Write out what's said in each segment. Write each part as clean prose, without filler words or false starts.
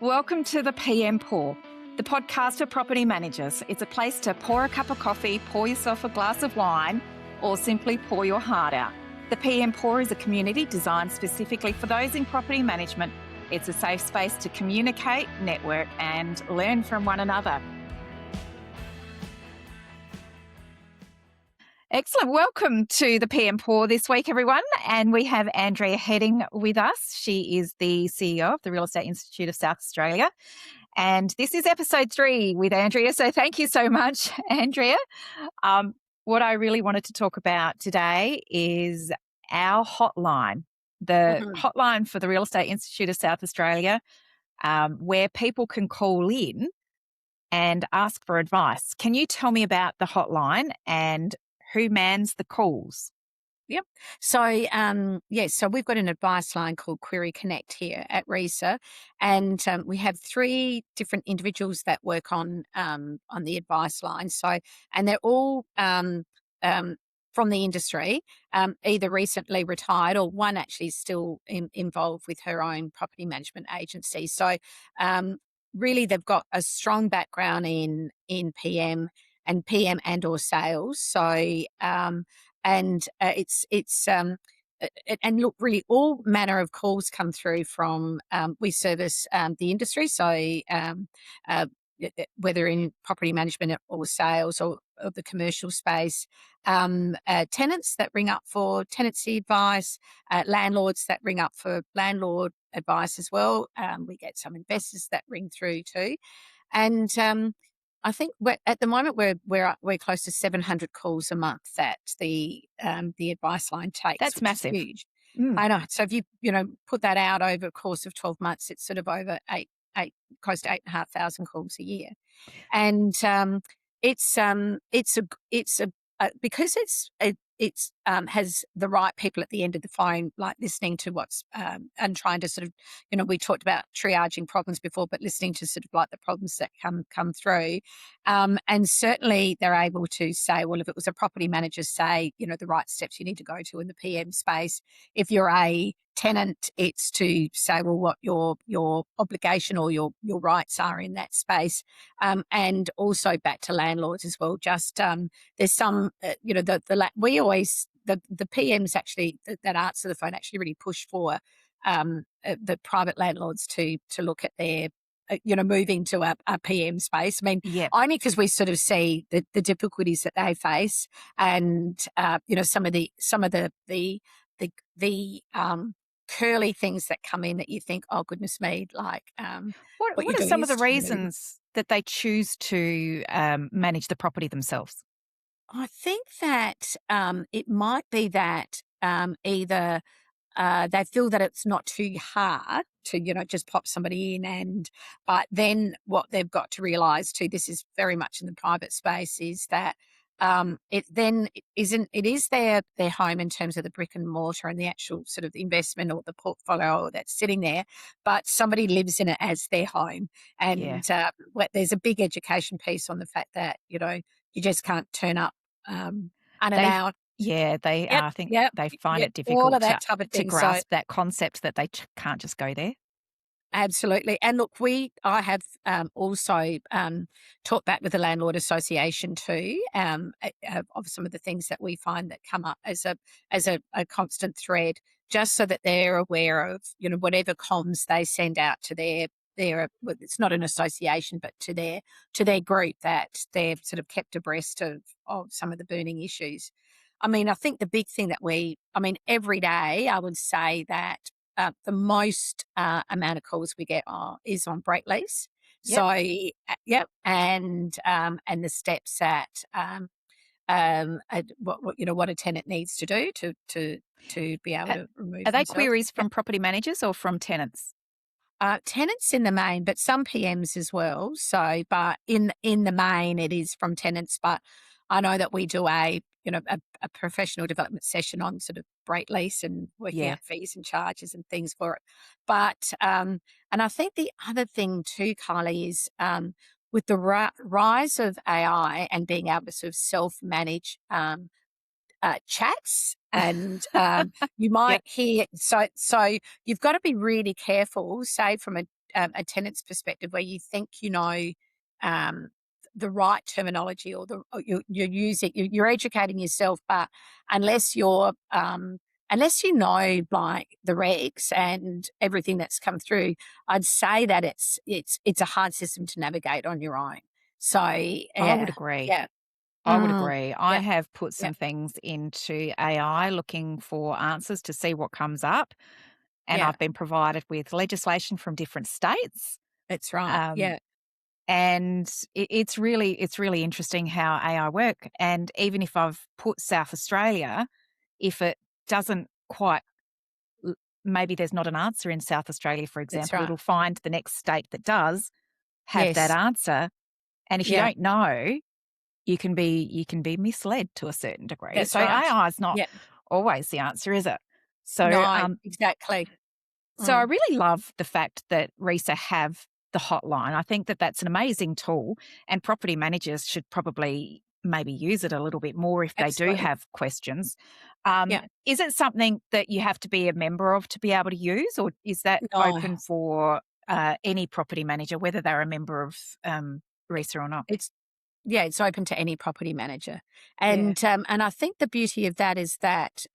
Welcome to the PM Pour, the podcast for property managers. It's a place to pour a cup of coffee, pour yourself a glass of wine, or simply pour your heart out. The PM Pour is a community designed specifically for those in property management. It's a safe space to communicate, network, and learn from one another. Excellent. Welcome to the PM Pour this week, everyone. And we have Andrea Heading with us. She is the CEO of the Real Estate Institute of South Australia. And this is episode 3 with Andrea. So thank you so much, Andrea. What I really wanted to talk about today is our hotline, the hotline for the Real Estate Institute of South Australia, where people can call in and ask for advice. Can you tell me about the hotline and who mans the calls? Yep. So, so we've got an advice line called Query Connect here at REISA, and we have 3 different individuals that work on the advice line. So, and they're all from the industry, either recently retired or one actually is still involved with her own property management agency. So, really, they've got a strong background in PM and or sales. So, and look, really all manner of calls come through from, we service the industry. So whether in property management or sales or the commercial space, tenants that ring up for tenancy advice, landlords that ring up for landlord advice as well. We get some investors that ring through too. And I think at the moment we're close to 700 calls a month that the advice line takes. That's massive. Huge. I know. So if you put that out over a course of 12 months, it's sort of over close to 8,500 calls a year, and because it's has the right people at the end of the phone, like listening to what's and trying to sort of, we talked about triaging problems before, but listening to sort of like the problems that come through, and certainly they're able to say, well, if it was a property manager, say, the right steps you need to go to in the PM space. If you're a tenant, it's to say, well, what your obligation or your rights are in that space, and also back to landlords as well. Just there's some, we always the PMs actually that answer the phone actually really push for the private landlords to look at their moving to a PM space. I mean, only because we sort of see the difficulties that they face, and some of the curly things that come in that you think, oh goodness me, like what are some of the reasons that they choose to manage the property themselves? I think that it might be that either they feel that it's not too hard to just pop somebody in, but then what they've got to realise too, this is very much in the private space, is that it is their home in terms of the brick and mortar and the actual sort of investment or the portfolio that's sitting there, but somebody lives in it as their home. And there's a big education piece on the fact that, you just can't turn up unannounced. I think they find it difficult all of that type of to thing. grasp that concept that they can't just go there. Absolutely. And look, I have also talked back with the Landlord Association too, of some of the things that we find that come up as a constant thread, just so that they're aware of, whatever comms they send out to their it's not an association, but to their group, that they're sort of kept abreast of some of the burning issues. I mean, I think the big thing that every day I would say that the most amount of calls we get is on break-lease. So, and the steps that what a tenant needs to do to be able to remove. Are they themselves. queries from property managers or from tenants? Tenants in the main, but some PMs as well. So, but in the main, it is from tenants. But I know that we do a professional development session on sort of break lease and working out fees and charges and things for it. But and I think the other thing too, Kylie, is with the rise of AI and being able to sort of self-manage chats, and you might hear, so you've got to be really careful, say from a tenant's perspective where you think you know um, the right terminology or you're using you're educating yourself, but unless you're unless you know like the regs and everything that's come through, I'd say that it's a hard system to navigate on your own. So I would yeah, agree. yeah, I would agree. I yeah, have put yeah, some things into AI looking for answers to see what comes up, and yeah. I've been provided with legislation from different states. That's right. Um, Yeah, and it's really interesting how AI work. And even if I've put South Australia, if it doesn't quite, l- maybe there's not an answer in South Australia, for that's example, right. it'll find the next state that does have that Yes. answer. And if you Yeah, don't know, you can be misled to a certain degree. that's So right. AI is not Yeah. always the answer, is it? So, No, exactly. so I Mm, really love the fact that REISA have the hotline. I think that that's an amazing tool, and property managers should probably maybe use it a little bit more if they do absolutely. have questions. Yeah. Is it something that you have to be a member of to be able to use, or is that No, open for any property manager, whether they're a member of REISA or not? it's yeah, it's open to any property manager. Yeah. And I think the beauty of that is that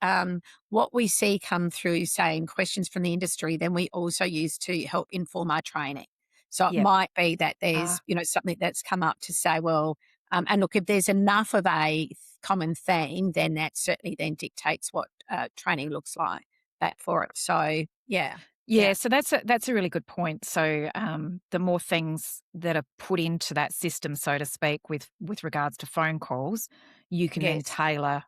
what we see come through, saying questions from the industry, then we also use to help inform our training. So it Yep. might be that Ah, there's, you know, something that's come up to say, well, and look, if there's enough of a common theme, then that certainly then dictates what training looks like that for it. So yeah, yeah, yeah, so that's a really good point. So the more things that are put into that system, so to speak, with regards to phone calls, you can then yes, tailor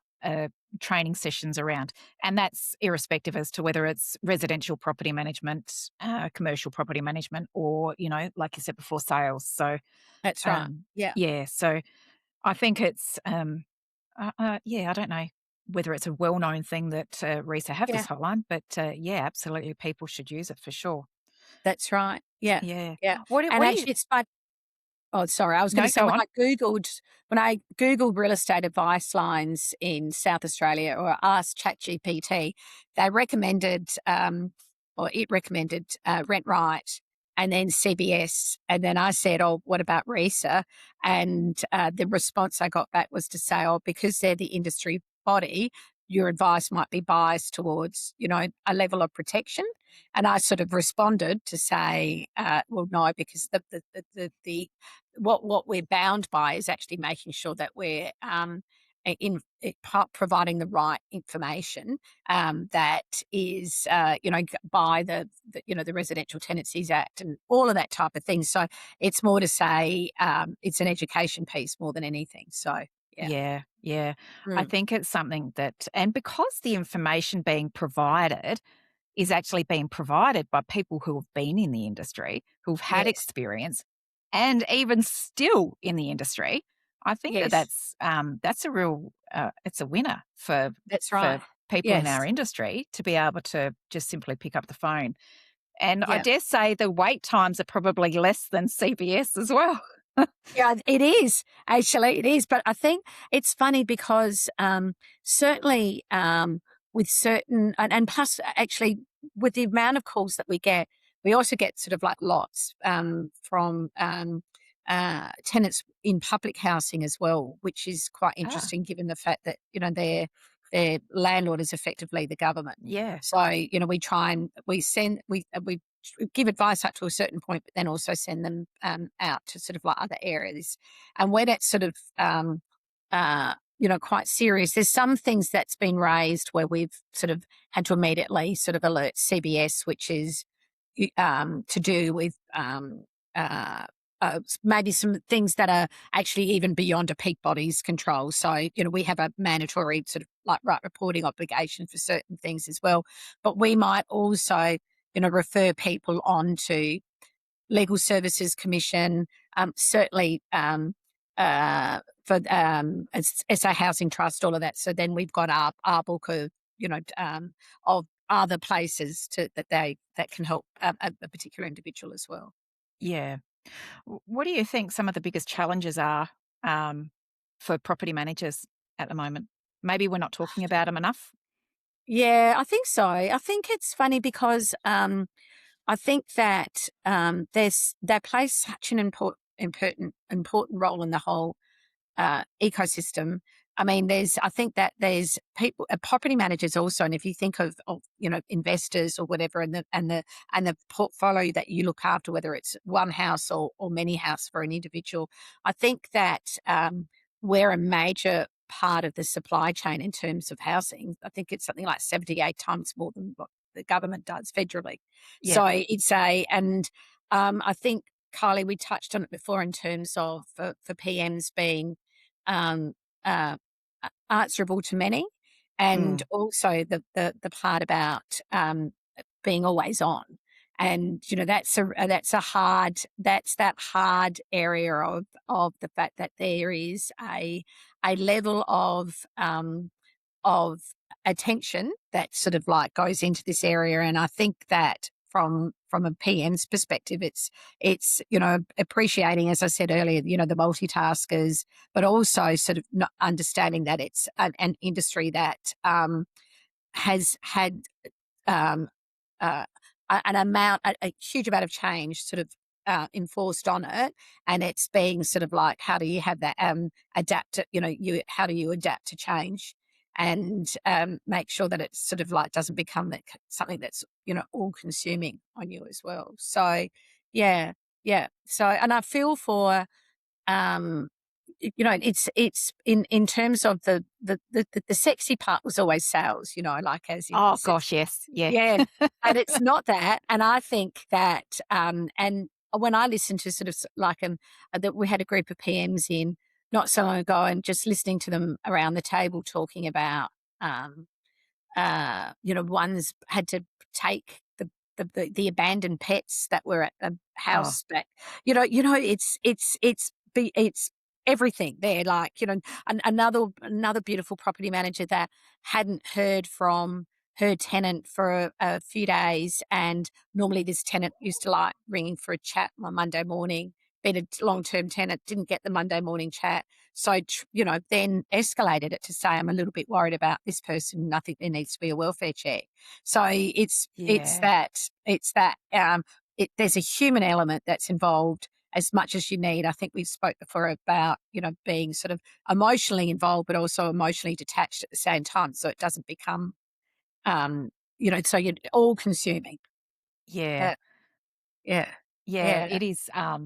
training sessions around, and that's irrespective as to whether it's residential property management, commercial property management, or like you said before, sales. So that's right. um, Yeah, yeah, so I think it's yeah, I don't know whether it's a well-known thing that RESA have yeah. this hotline, but yeah, absolutely, people should use it for sure. That's right. Yeah, Yeah. yeah. What And do you? actually, it's fun. Oh, sorry. I was gonna No, say go on. when I Googled real estate advice lines in South Australia or asked ChatGPT, they recommended, or it recommended, Rent Right and then CBS. And then I said, "Oh, what about RESA?" And, the response I got back was to say, "Oh, because they're the industry body, your advice might be biased towards, you know, a level of protection." And I sort of responded to say, "Well, no, because the what we're bound by is actually making sure that we're providing the right information that is by the Residential Tenancies Act and all of that type of thing. So it's more to say it's an education piece more than anything. So yeah, Yeah, yeah. I mm, think it's something that, and because the information being provided is actually being provided by people who have been in the industry, who've had yes, experience, and even still in the industry, I think that yes, that's a real it's a winner that's for right. people in Yes, our industry to be able to just simply pick up the phone. And I yeah. dare say the wait times are probably less than CBS as well. Yeah, it is. Actually, it is. But I think it's funny because certainly with certain, and plus, actually, with the amount of calls that we also get sort of like lots from tenants in public housing as well, which is quite Ah, interesting given the fact that, you know, their landlord is effectively the government. yeah, So, you know, we try and we give advice up to a certain point, but then also send them out to sort of like other areas. And when it's sort of, quite serious, there's some things that's been raised where we've sort of had to immediately sort of alert CBS, which is to do with maybe some things that are actually even beyond a peak body's control. So, you know, we have a mandatory sort of like right reporting obligation for certain things as well. But we might also, you know, refer people on to Legal Services Commission, certainly for SA Housing Trust, all of that. So then we've got our book of, of other places that can help a particular individual as well. yeah. What do you think some of the biggest challenges are um, for property managers at the moment? Maybe we're not talking about them enough. Yeah, I think so. I think it's funny because I think that they play such an important role in the whole ecosystem. I mean, I think that there's people, property managers also, and if you think of investors or whatever, and the portfolio that you look after, whether it's one house or many house for an individual, I think that we're a major part of the supply chain in terms of housing. I think it's something like 78 times more than what the government does federally. Yeah. So and I think, Kylie, we touched on it before in terms of for PMs being um, uh, answerable to many, and Mm. also the part about being always on. And that's that hard area of the fact that there is a level of attention that sort of like goes into this area. And I think that from a PM's perspective, it's appreciating, as I said earlier, the multitaskers, but also sort of not understanding that it's an industry that has had um, uh, a huge amount of change sort of enforced on it, and it's being sort of like, how do you have that adapt? How do you adapt to change, and make sure that it sort of like doesn't become something that's all consuming on you as well. So, yeah, yeah. So, and I feel for um it's in terms of the sexy part was always sales, like as in Oh the sex. gosh, yes. Yeah. Yeah, and it's not that, and I think that, and when I listen to sort of like, that we had a group of PMs in not so long ago, and just listening to them around the table talking about, um, one's had to take the abandoned pets that were at the Oh, house back. It's everything there. Like, another beautiful property manager that hadn't heard from her tenant for a few days, and normally this tenant used to like ringing for a chat on Monday morning. Been a long-term tenant, didn't get the Monday morning chat, so then escalated it to say, I'm a little bit worried about this person. I think there needs to be a welfare check. So yeah. there's a human element that's involved as much as you need. I think we spoke before about being sort of emotionally involved, but also emotionally detached at the same time, so it doesn't become so you're all consuming. Yeah. Uh, yeah, Yeah. yeah.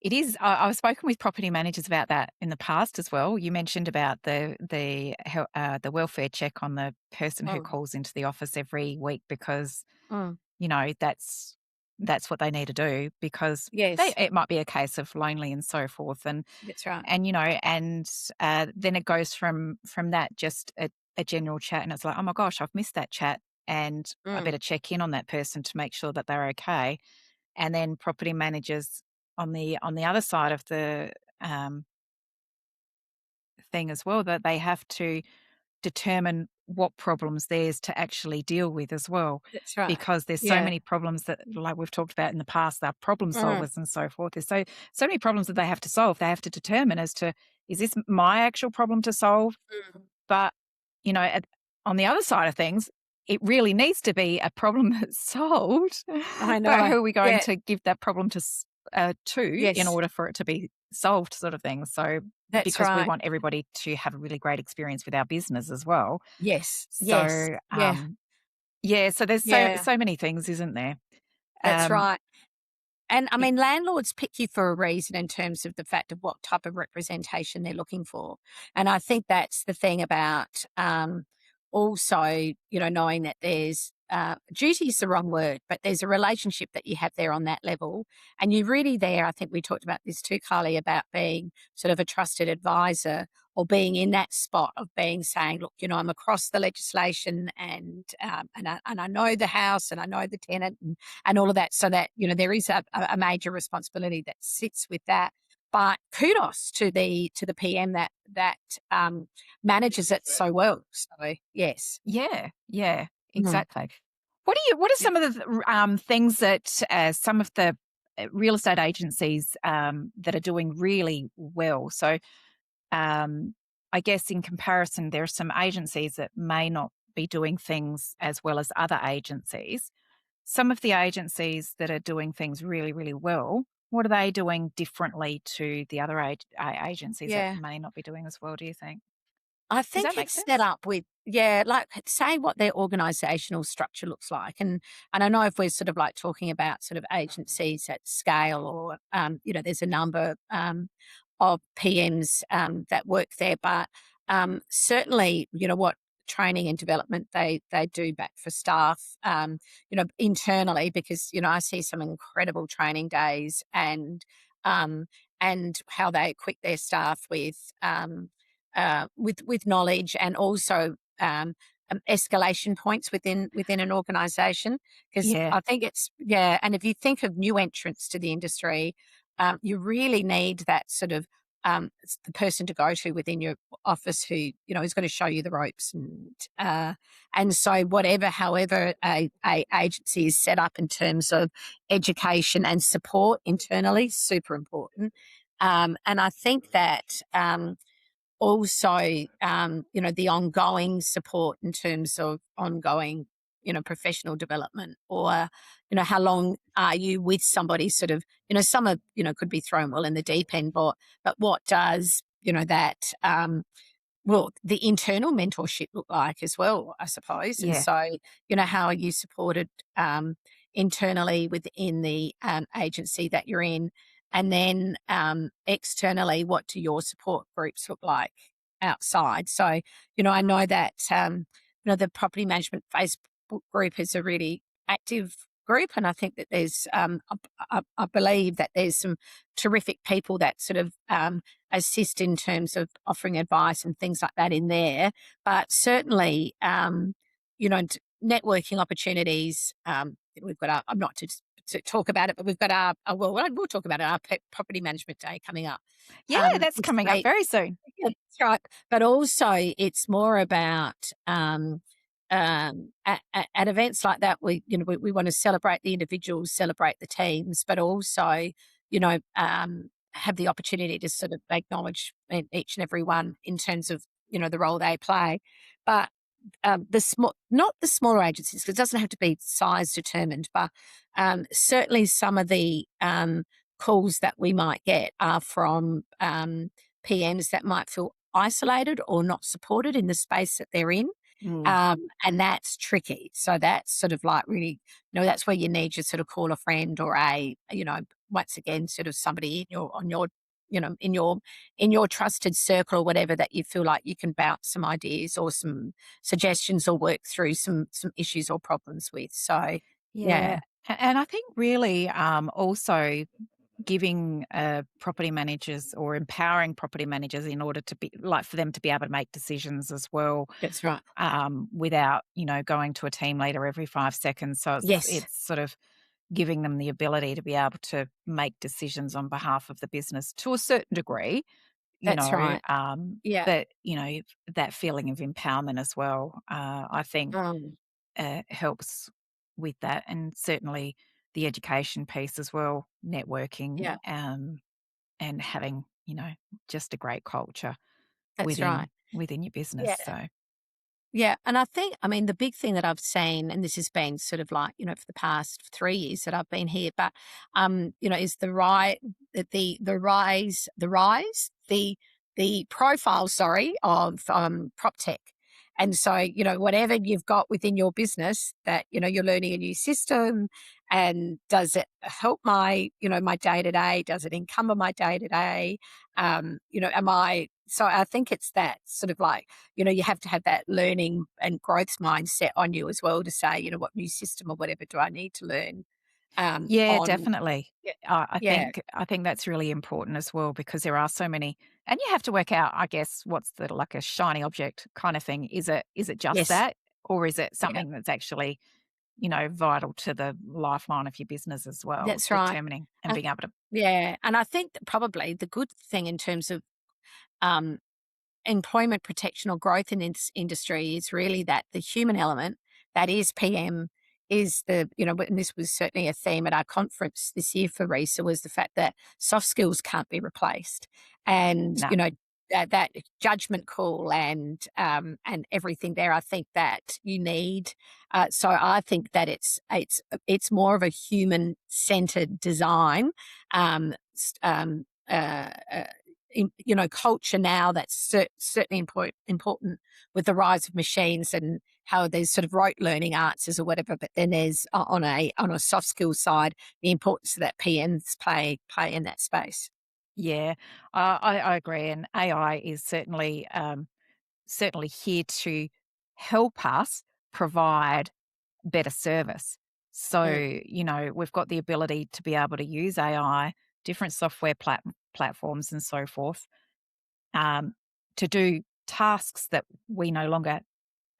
It is. I've spoken with property managers about that in the past as well. You mentioned about the welfare check on the person who Mm, calls into the office every week because mm, that's what they need to do because yes, it might be a case of lonely and so forth, that's right. and then it goes from that just a general chat, and it's like, oh my gosh, I've missed that chat, and I Mm, better check in on that person to make sure that they're okay. And then property managers on the other side of the um, thing as well, that they have to determine what problems there's to actually deal with as well, that's right. because there's so Yeah. many problems that, like we've talked about in the past, they're problem Mm, solvers and so forth. There's so many problems that they have to solve. They have to determine as to, is this my actual problem to solve? mm. But on the other side of things, it really needs to be a problem that's solved. I But know. who are we going Yeah. to give that problem to in Yes, order for it to be solved, sort of thing? So that's because we right. want everybody to have a really great experience with our business as well. Yes, yes. So Yeah, yeah, so there's so yeah, so many things, isn't there? that's Um, right. And I it, mean, landlords pick you for a reason in terms of the fact of what type of representation they're looking for. And I think that's the thing about also, knowing that there's duty is the wrong word, but there's a relationship that you have there on that level. And you're really there. I think we talked about this too, Kylie, about being sort of a trusted advisor, or being in that spot of being saying, look, I'm across the legislation, and I know the house, and I know the tenant, and all of that, so that there is a major responsibility that sits with that. But kudos to the PM that manages it so well. So yes. yeah, yeah, Mm. exactly. What are Yeah. some of the things that some of the real estate agencies that are doing really well? So I guess in comparison, there are some agencies that may not be doing things as well as other agencies. some of the agencies that are doing things really, really well, what are they doing differently to the other agencies that Yeah. may not be doing as well, do you think? I Does that think make it's set sense? up with, yeah, like say what their organisational structure looks like, and I know if we're sort of like talking about sort of agencies at scale, or there's a number of PMs that work there, but certainly what training and development they do back for staff, internally, because I see some incredible training days, um, and how they equip their staff with knowledge, and also escalation points within an organisation. Because Yeah, I think it's, yeah, and if you think of new entrants to the industry, you really need that sort of the person to go to within your office who is going to show you the ropes, and so however a agency is set up in terms of education and support internally, super important. And I think that also, the ongoing support in terms of ongoing, professional development, or, how long are you with somebody, sort of, some are, could be thrown well in the deep end, but what does, that, the internal mentorship look like as well, I suppose. And yeah, so, how are you supported internally within the agency that you're in? And then externally, what do your support groups look like outside? So, I know that, the property management Facebook group is a really active group. And I think that there's, I believe that there's some terrific people that sort of assist in terms of offering advice and things like that in there. But certainly, networking opportunities. We've got I'm not to talk about it, but we've got we'll talk about it, our property management day coming up. yeah. That's It's coming up great. very soon. Yeah, that's right. But also, it's more about at events like that, we want to celebrate the individuals, celebrate the teams, but also, have the opportunity to sort of acknowledge each and every one in terms of the role they play. But not the smaller agencies, because it doesn't have to be size determined, but certainly some of the calls that we might get are from PMs that might feel isolated or not supported in the space that they're in. Mm. And that's tricky. So that's sort of like really, that's where you need to sort of call a friend, or once again, sort of somebody in your trusted circle, or whatever, that you feel like you can bounce some ideas or some suggestions, or work through some issues or problems with. So Yeah. yeah, And I think really also giving property managers, or empowering property managers, in order to be like for them to be able to make decisions as well, that's right. without going to a team leader every 5 seconds. So Yes, it's sort of giving them the ability to be able to make decisions on behalf of the business to a certain degree. that's right. Yeah. But that feeling of empowerment as well. I think Um, helps with that, and certainly the education piece as well, networking, yeah, and having just a great culture that's right. within your business. Yeah. So Yeah, and I mean, the big thing that I've seen, and this has been sort of like, for the past 3 years that I've been here, but, is the profile, sorry, of prop tech. And so, whatever you've got within your business that, you're learning a new system, and does it help my day to day? Does it encumber my day to day? So I think it's that sort of like, you have to have that learning and growth mindset on you as well, to say, what new system or whatever do I need to learn yeah, on. definitely. Yeah, yeah, I think that's really important as well, because there are so many, and you have to work out, I guess, what's the like a shiny object kind of thing. Is it just yes, that, or is it yeah, something that's actually vital to the lifeline of your business as well, that's right. determining and Uh, being able to. yeah, and I think that probably the good thing in terms of um, employment protection or growth in this industry is really that the human element, that is PM, is and this was certainly a theme at our conference this year for REISA, was the fact that soft skills can't be replaced. And, No. that judgment call and everything there. I think that you need. So I think that it's more of a human centered design. Culture now that's certainly important with the rise of machines and how there's sort of rote learning answers or whatever, but then there's on a soft skills side the importance that PMs play in that space. Yeah, I agree, and AI is certainly here to help us provide better service. So, Mm, we've got the ability to be able to use AI, different software platforms, and so forth, um, to do tasks that we no longer,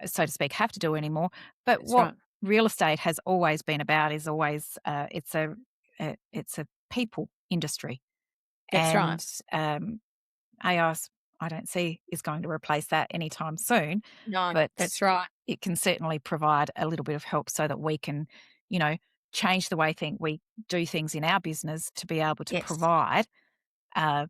so to speak, have to do anymore. But that's what right. real estate has always been about is always it's a people industry, That's right. and AI's, I don't see is going to replace that anytime soon, No, but that's right. it can certainly provide a little bit of help so that we can, you know, change the way we do things in our business to be able to Yes. provide uh,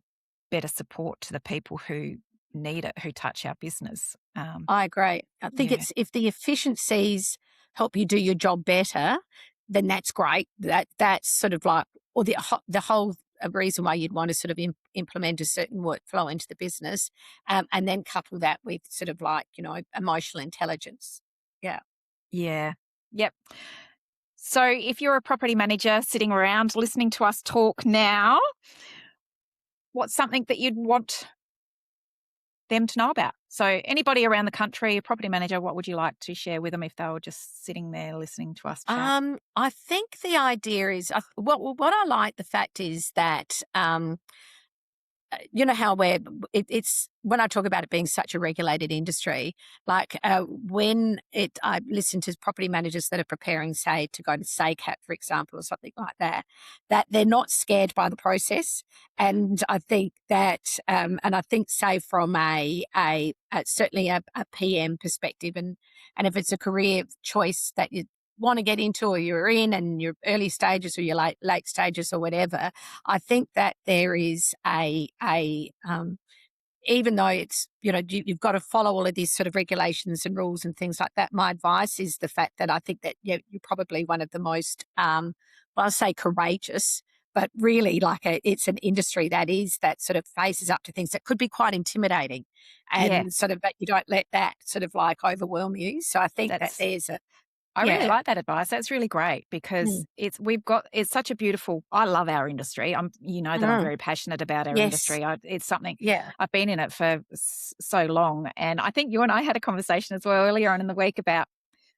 better support to the people who need it, who touch our business. I agree. I think Yeah, it's if the efficiencies help you do your job better, then that's great. That's sort of like, or the whole reason why you'd want to sort of implement a certain workflow into the business, and then couple that with sort of like emotional intelligence. Yeah. yeah, yep. So if you're a property manager sitting around listening to us talk now, what's something that you'd want them to know about? So anybody around the country, a property manager, what would you like to share with them if they were just sitting there listening to us chat? I think the idea is what I like. The fact is that you know how it's when I talk about it being such a regulated industry, like when I listen to property managers that are preparing, say, to go to SACAT, for example, or something like that, that they're not scared by the process. And I think that, and I think, say, from certainly a PM perspective, and if it's a career choice that you want to get into or you're in and your early stages or your late stages or whatever, I think that there is even though it's, you've got to follow all of these sort of regulations and rules and things like that. My advice is the fact that I think that you're probably one of the most, well, I'll say courageous, but really it's an industry that sort of faces up to things that could be quite intimidating, Yeah, and sort of that you don't let that sort of like overwhelm you. So I think that that's there's I really yeah. like that advice. That's really great because Mm. it's such a beautiful. I love our industry. That I'm Mm. very passionate about our Yes. industry. It's something Yeah. I've been in it for so long, and I think you and I had a conversation as well earlier on in the week about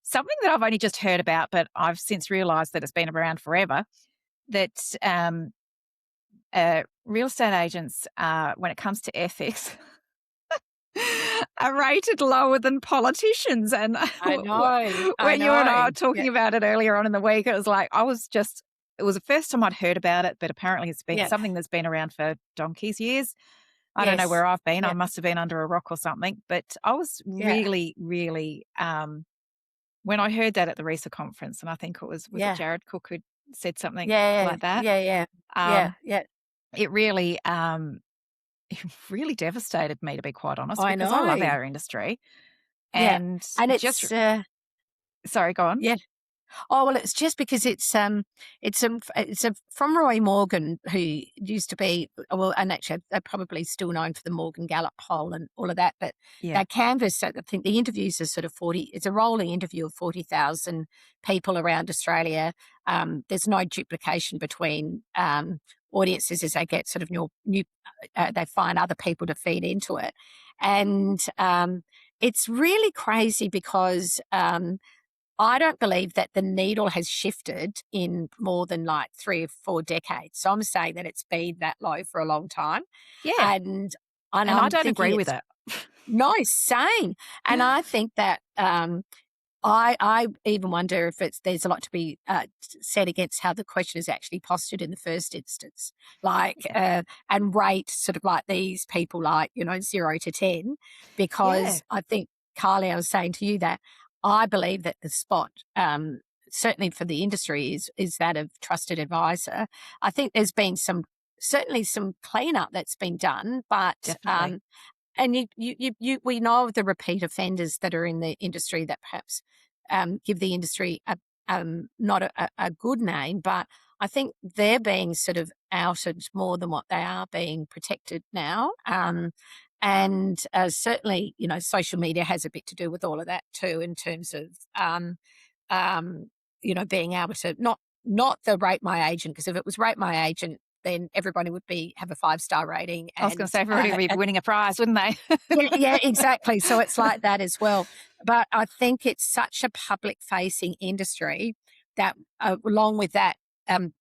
something that I've only just heard about, but I've since realised that it's been around forever. That real estate agents, when it comes to ethics, are rated lower than politicians. And I know. I when you and I know. were Yeah. talking about it earlier on in the week, it was like it was the first time I'd heard about it, but apparently it's been Yeah. something that's been around for donkey's years. I don't know Yes. where I've been. I Yeah. must have been under a rock or something. But I was Yeah. really, really, when I heard that at the REISA conference, and I think was it Yeah. Jared Cook who said something Yeah. like that. Yeah. Yeah. Yeah. Um, Yeah. it really, it really devastated me, to be quite honest, I because I love know. our industry. Yeah. And And just sorry, go on. yeah. Oh, well, it's just because it's from Roy Morgan, who used to be, well, and actually they're probably still known for the Morgan Gallup poll and all of that, but Yeah. they canvassed, I think the interviews are sort of 40, it's a rolling interview of 40,000 people around Australia. There's no duplication between audiences as they get sort of new they find other people to feed into it. And it's really crazy because I don't believe that the needle has shifted in more than like 3 or 4 decades. So I'm saying that it's been that low for a long time. Yeah. And And I I'm don't thinking agree with it's it. nice saying. And I think that I even wonder if there's a lot to be said against how the question is actually postured in the first instance, like Yeah. and rate sort of like these people like 0 to 10, Yeah. because I think, Kylie, I was saying to you that I believe that the spot, certainly for the industry, is that of trusted advisor. I think there's been certainly some cleanup that's been done, but Definitely. and we know of the repeat offenders that are in the industry that perhaps give the industry not a good name, but I think they're being sort of outed more than what they are being protected now. And certainly, social media has a bit to do with all of that too, in terms of, being able to not the rate my agent, because if it was rate my agent, then everybody would have a 5-star rating. I was going to say, everybody would be winning a prize, wouldn't they? Yeah, exactly. So it's like that as well. But I think it's such a public-facing industry that, along with that, the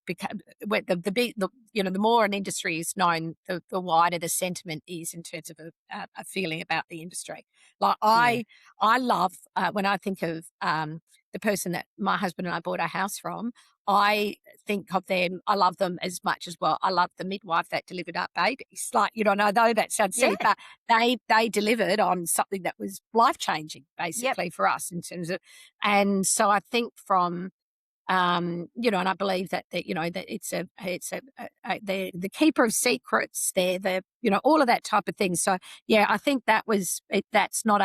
more an industry is known, the wider the sentiment is in terms of a feeling about the industry. Like I love when I think of the person that my husband and I bought our house from. I think of them. I love them as much as well. I love the midwife that delivered our babies. Like, I know that sounds silly, but they delivered on something that was life changing, basically for us in terms of. And so I think from. And I believe that that it's they're the keeper of secrets. They're the all of that type of thing. So I think that's not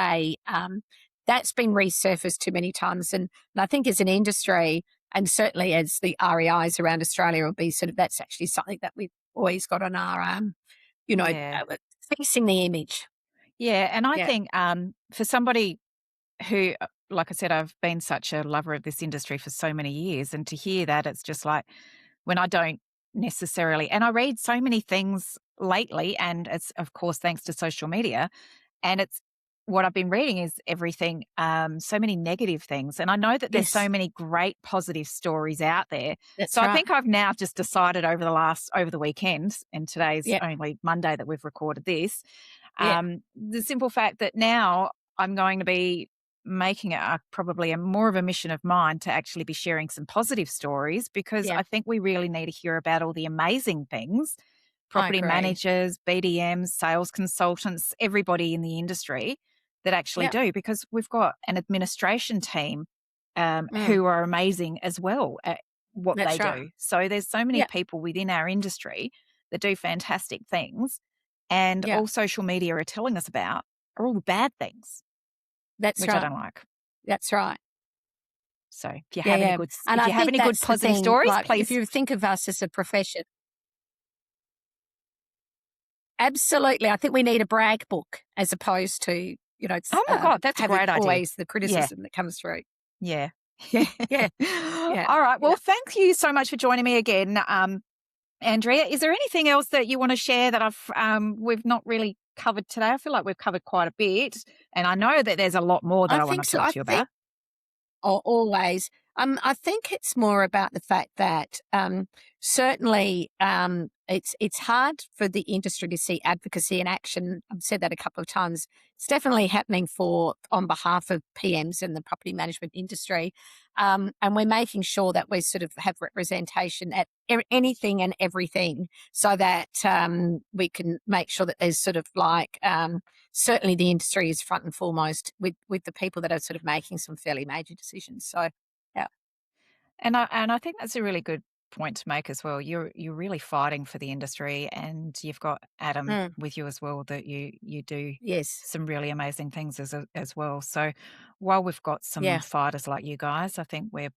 that's been resurfaced too many times, and I think as an industry, and certainly as the REIs around Australia will be that's actually something that we've always got on our fixing the image. Yeah, and I think for somebody who, like I said, I've been such a lover of this industry for so many years, and to hear that, it's just like when I don't necessarily, and I read so many things lately, and it's of course thanks to social media, and it's what I've been reading is everything, so many negative things, and I know that there's so many great positive stories out there. That's I think I've now just decided over the weekend, and today's only Monday that we've recorded this, the simple fact that now I'm going to be making it probably a more of a mission of mine to actually be sharing some positive stories, because I think we really need to hear about all the amazing things property managers, BDMs, sales consultants, everybody in the industry that actually do, because we've got an administration team who are amazing as well at what they do. So there's so many people within our industry that do fantastic things, and all social media are telling us about are all bad things. Which I don't like. That's right. So if you have any good, and if you have any good positive stories, please. If you think of us as a profession, absolutely. I think we need a brag book as opposed to oh my God, that's a great idea. Always the criticism that comes through. Yeah. Yeah. All right. Well, thank you so much for joining me again, Andrea. Is there anything else that you want to share that we've not really covered today? I feel like we've covered quite a bit, and I know that there's a lot more that I want to talk to you about. Always. I think it's more about the fact that certainly it's hard for the industry to see advocacy in action. I've said that a couple of times. It's definitely happening on behalf of PMs in the property management industry. And we're making sure that we sort of have representation at anything and everything, so that we can make sure that there's sort of like certainly the industry is front and foremost with the people that are sort of making some fairly major decisions. So, yeah. And I think that's a really good point to make as well. You're really fighting for the industry, and you've got Adam with you as well, that you do some really amazing things as well. So while we've got some fighters like you guys, I think we're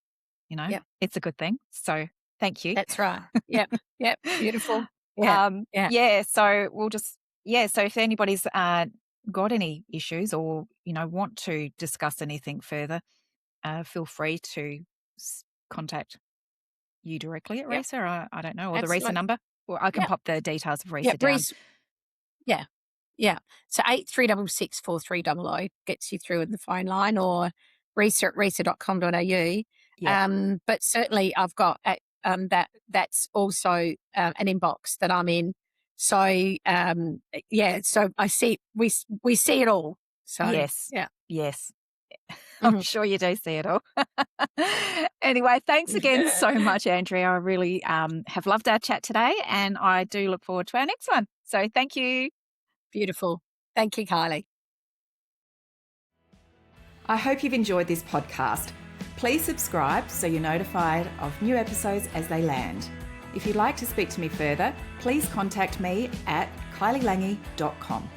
it's a good thing. So thank you. That's right. Yep. Beautiful. So we'll just so if anybody's got any issues or want to discuss anything further, feel free to contact you directly at REISA, or I don't know, or the REISA number, or I can pop the details of REISA down. So 8366 4300 gets you through in the phone line, or REISA at reisa.com.au. But certainly I've got that's also an inbox that I'm in. So so I see we see it all. So yes. I'm sure you do see it all. Anyway, thanks again so much, Andrea. I really have loved our chat today, and I do look forward to our next one. So thank you. Beautiful. Thank you, Kylie. I hope you've enjoyed this podcast. Please subscribe so you're notified of new episodes as they land. If you'd like to speak to me further, please contact me at kylielange.com.